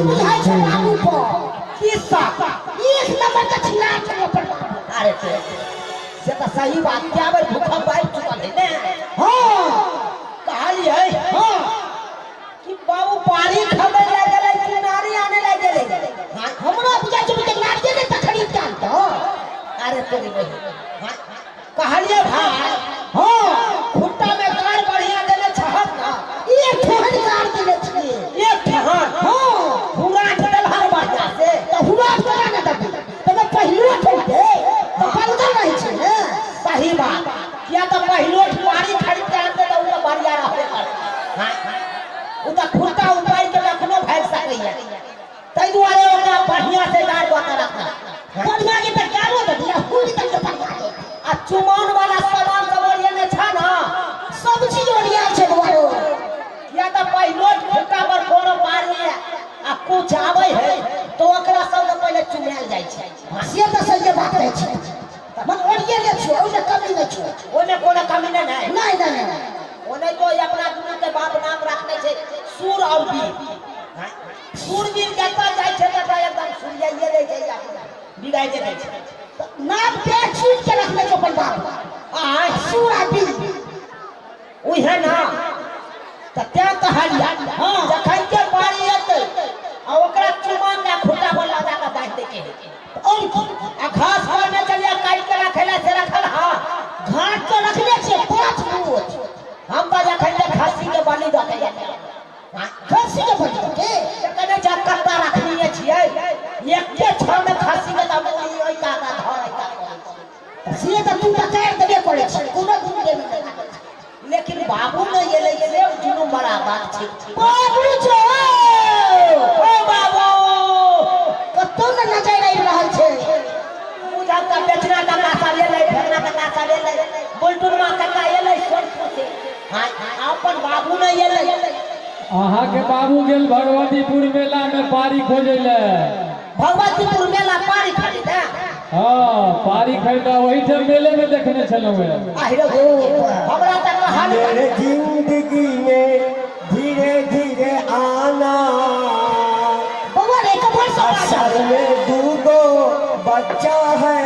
बुझाई छै बाबू पर किस्सा एक नंबर का छिना छै पर अरे से तो सही बात क्या बार भूकंप आइ चुकल है ने हां कहलिए हां कि बाबू पानी खबे लग गेलै किनारे आने लग गेलै हां हमरा बुझाई छै कि नारिये ने त खरीद के आनतो अरे तोरी बहिन हां कहलिए भाई हां खुट्टा में कार बढ़िया देले छहत ना एक ठहन कार देले छिए एक ठहन हां पूरा टल हर बढ़िया से तो हुआ केना न दबी तो पहिलो ठोके तो बंदर नहीं छै ने सही बात किया तो पहिलो पानी खरीद के आनते तो उ बढ़िया रहबे कर हां उ त खुट्टा उपाय के रखनो भाग सकैया तै दुआरे ओकरा बढ़िया से गाड़ बता रखना बढ़िया के त गाड़ो दे दिया हुई तक के बढ़िया के आ चुमान वाला सामान सब ओरिया ने छ ना सब चीज ओरिया छै दुआरो किया त पहिलो खुट्टा पर कोनो पानी आ कुछ आबै है तो ओकरा सब पहले चुमाल जाय छै से त सही बात है छै मन ओरिया ले छै ओने कमी नहीं छै ओने कोनो कमी नहीं नहीं ओने तो अपना दुनू के बाप नाम रखने छे सूर और वीर सूरवीर जता जाय छे त एकदम सूर्यये ले जाय बिगाय दे छै नाम के चीज के रखने छे अपन बाप आ सूर और वीर ओहे ना त त्या कहलिया हां जखन के पानी एते आ ओकरा चुमान ना खुटा पर लगा के बांध दे के और आ घास पर में चलिया काट के रखेला से रखल हां घाट तो रखले छे 5 फुट हम तो जखन के खस्सी के बलि द के खस्सी के बलि द के कने जा कत्ता रखलिए छिए एक के छ में खस्सी के दाम ओइ का का धरै का से त तू त कर देबे करे छ कोनो दिन देबे लेकिन बाबू ने ये ले से दुनू बड़ा बात छै बाबू जो ओ बाबू कतो न नजर आइ रहल छै बुझा त बेचना टका सा ले ले फेरना टका सा ले ले बुलटुरमा टका ये ले सोनपुर से हां अपन बाबू ने ये ले अहाँ के बाबू गेल भगवतीपुर मेला में पारी खोजे ले भगवतीपुर मेला पारी खरीदा हां पारी खरीदा वही ठाम मेले में देखने चलो आहिरो हमरा त कहानी मेरे जिंदगी में धीरे धीरे आना बाबा रे कबर असल में दूगो बच्चा है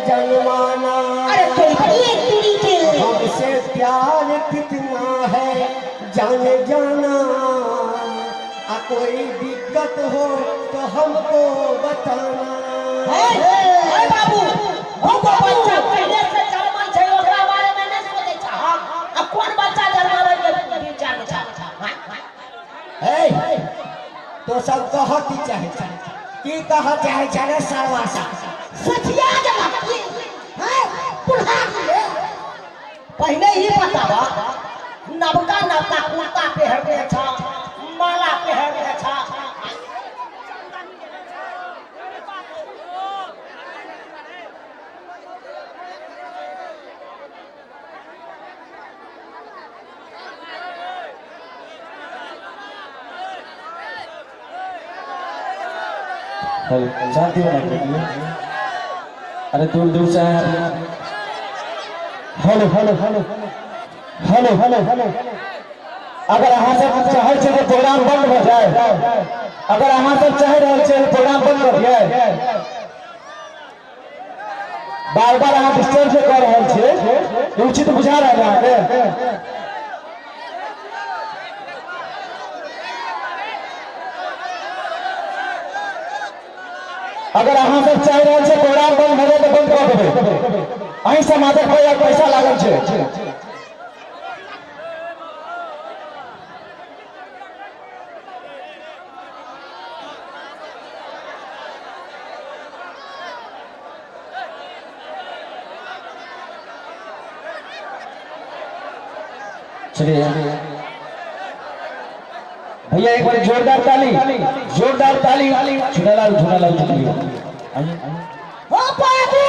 जन्माना अरे तोरी के हमसे प्यार कितना है जाने जाना आ कोई दिक्कत हो तो हमको बताना ए बाबू हमको बच्चा पहले से जन्मल छै ओकरा बारे में नहीं सोचे छ अब कौन बच्चा जन्मल के विचार में छ तो सब कह की चाहे की कह चाहे रे सरवासा सचिया के बात है पुरहा के पहले ही बतावा नवका नवका कुर्ता पहनने छ माला पहनने छ शांति बना के अरे दूर दूर से hello hello hello hello hello hello अगर अहाँ सब चाहे छे तो प्रोग्राम बंद हो जाए अगर अहाँ सब चाह रहल छे प्रोग्राम बंद कर दिए बार बार अहाँ डिस्टर्ब से कर रहल छे उचित बुझा रहल है अहाँ के अगर अहाँ सब चाह रहल छे प्रोग्राम बंद हो जाए तो बंद कर देबे अहीं समाजक पैसा लागल छे चलिए भैया एक बार जोरदार ताली झूलालाल चलिए ओ बाबू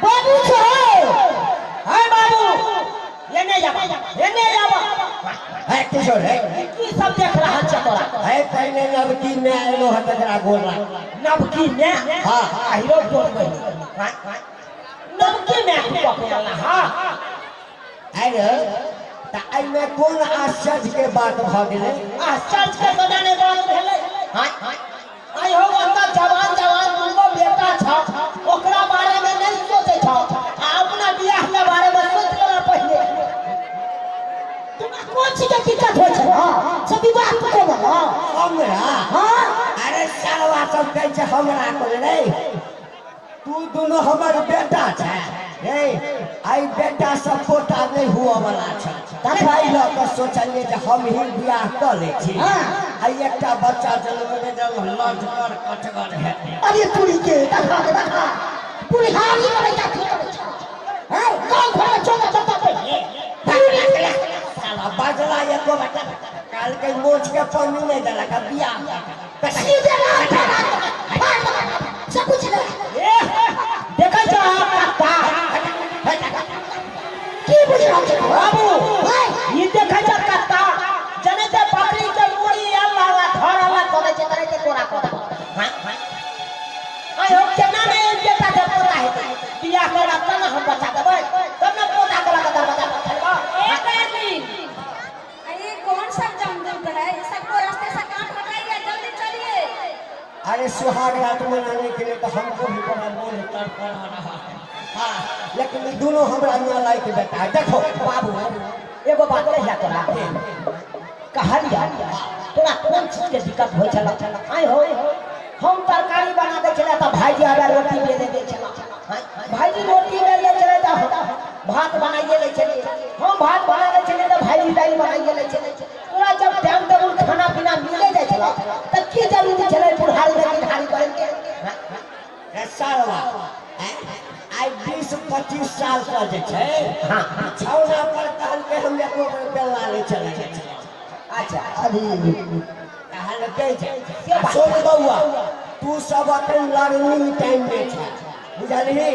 बाबू छो हाय बाबू लेने जा है किशोर है की सब देख रहा छ तोरा है पहले नवकी में एलो हत जरा बोल रहा नवकी में हां हीरो बोल गई नवकी में तू पकड़ला हां अरे त आई में कौन आश्चर्य के बात भ गेलै? आश्चर्य के बना ने बात भेलै। हां आई हो ओता जवान जवान दुगो बेटा छ, ओकरा बारे में नहीं सोचे छ, अपना बियाह के बारे में सोच लेना पहले। तुम कौन सी दिक्कत हो छ? हां सब बात को बोलो हमरा। हां अरे सालवा सब कहै छै हमरा को रे, तू दोनों हमर बेटा छै रे। आई बेटा सब पोता नहीं हुआ वाला छै, तखन ल के सोचलिए जे हम ही बियाह कर ले छी। आई एकटा बच्चा जन्म में जब लटकर कटगर है। अरे पूरी के देखा देखा पूरी हारी वाला क्या करे छ? हां कौन घर चला जाता पहले साला बाजला एको बेटा काल के मोच के पानी नहीं देला का बियाह सीधे ना सब कुछ ए देखै छ आपका की बुझ रहल छ बाबू? ई देखै छ कत्ता जने ते बकरी के मुड़ी अल्लाह धरला करे छै करे के तोरा को। हां आई हो केना ने बेटा के पोता है बियाह करा त ना हम बचा देबै, तब ना पोता करा के दरवाजा पर चलबा। ए डार्लिंग, अरे कौन सा जंगल है? सबको रास्ते से काट हटाइए, जल्दी चलिए। अरे सुहाग रात मनाने के लिए तो हमको भी बड़ा मन तड़पड़ा रहा है। हाँ, लेकिन ये दोनों हमरा ना लायक बेटा है। देखो बाबू एगो बात कहिया तोरा कहलिया तोरा कौन चीज के दिक्कत होय छला? आई हो हम तरकारी बना दे छला त भाईजी आबे रोटी ले दे छला। भाईजी रोटी ले ले छले त भात बनाइए ले छले, हम भात बना दे छले त भाईजी दाल बनाइए ले छले। तोरा जब टाइम टेबल खाना पीना मिले जाय छला त की जरूरी छले बुढ़ारी लेकिन हारी करे के? ए सालवा आई 20-25 साल का जे छै, हां छौना पर कहल के हम एको बेला ले चले छै। अच्छा अभी कहल के छै सोच बउआ तू सब अपन लर्निंग टाइम में छै, बुझलही?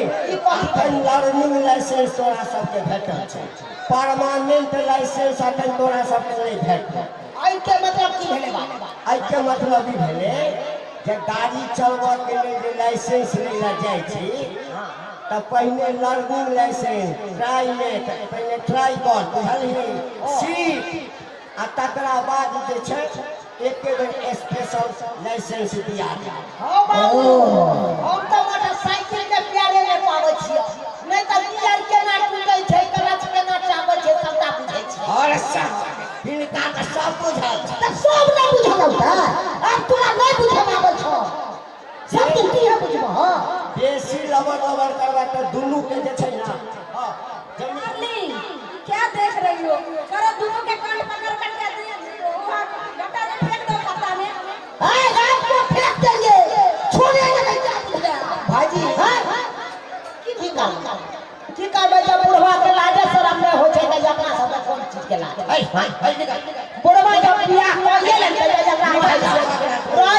अपन लर्निंग लाइसेंस तोरा सबके भेटल छै, परमानेंट लाइसेंस अपन तोरा सबके नहीं भेटल। आई के मतलब की भेले बा? आई के मतलब ई भेले जे गाड़ी चलबा के लिए जे लाइसेंस लेला जाय छी त पहले लर्निंग लाइसेंस ट्राई में पहले ट्राई कर, बुझलही? सीट आ तकरा बाद जे छै एक बेर स्पेशल लाइसेंस दिया जाय। हां बाबू हम तो मोटरसाइकिल के प्यारे ले पावे छियै, नहीं त गियर केना टूटै छै, क्लच केना चाबै छै सबटा बुझै छै। और सब हिनका त सब बुझल छै। त सब न बुझल होता अब तोरा नहीं बुझे आबै छ, सब तू की है बुझबो? हां बेसी लबर लबर करबा त दुनू के जे छै ना। हां डार्लिंग, क्या देख रही हो? करो दोनों के कान पकड़ कर के वहां गड्ढा में फेंक दो पत्ता में। हां रात को फेंक देंगे, छोड़ेंगे नहीं क्या भाईजी? हां की कर जब बुढ़वा के लाजे शरम में हो छै त अपना सब कोन चीज के लाज? बुढ़वा जब बियाह करिए ले त जकरा भाई